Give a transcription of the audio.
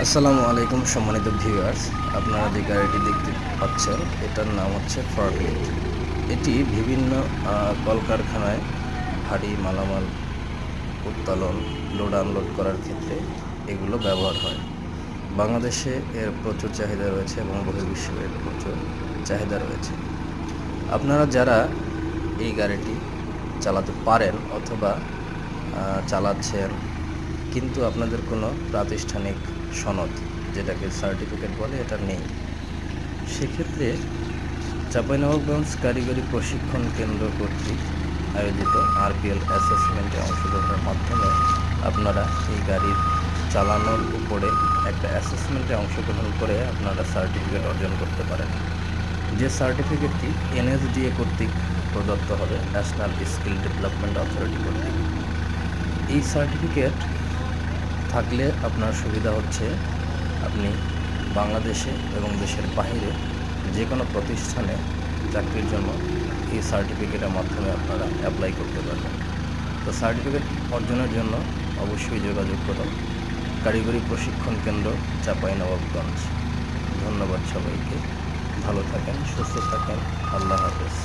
আসসালামু আলাইকুম সম্মানিত ভিউয়ার্স, আপনারা যে গাড়িটি দেখতে পাচ্ছেন এটার নাম হচ্ছে ফর্কলিফট। এটি বিভিন্ন কলকারখানায় ভারী মালামাল উত্তোলন, লোড আনলোড করার ক্ষেত্রে এগুলো ব্যবহার হয়। বাংলাদেশে এর প্রচুর চাহিদা রয়েছে এবং বহির্বিশ্বে এর প্রচুর চাহিদা রয়েছে। আপনারা যারা এই গাড়িটি চালাতে পারেন অথবা চালাচ্ছেন, কিন্তু আপনাদের কোনো প্রাতিষ্ঠানিক সনদ, যেটাকে সার্টিফিকেট বলে, এটা নেই, সেক্ষেত্রে চাঁপাইনবাবগঞ্জ কারিগরি প্রশিক্ষণ কেন্দ্র কর্তৃক আয়োজিত আরপিএল অ্যাসেসমেন্টে অংশগ্রহণের মাধ্যমে আপনারা এই গাড়ির চালানোর উপরে একটা অ্যাসেসমেন্টে অংশগ্রহণ করে আপনারা সার্টিফিকেট অর্জন করতে পারেন। যে সার্টিফিকেটটি এনএসডিএ কর্তৃক প্রদত্ত হবে, ন্যাশনাল স্কিল ডেভেলপমেন্ট অথরিটি কর্তৃক। এই সার্টিফিকেট থাকলে আপনার সুবিধা হচ্ছে আপনি বাংলাদেশে এবং দেশের বাইরে যে কোনো প্রতিষ্ঠানে চাকরির জন্য এই সার্টিফিকেটের মাধ্যমে আপনারা অ্যাপ্লাই করতে পারবেন। তো সার্টিফিকেট অর্জনের জন্য অবশ্যই যোগাযোগ করুন কারিগরি প্রশিক্ষণ কেন্দ্র, চাঁপাইনবাবগঞ্জ। ধন্যবাদ সবাইকে। ভালো থাকেন, সুস্থ থাকেন। আল্লাহ হাফেজ।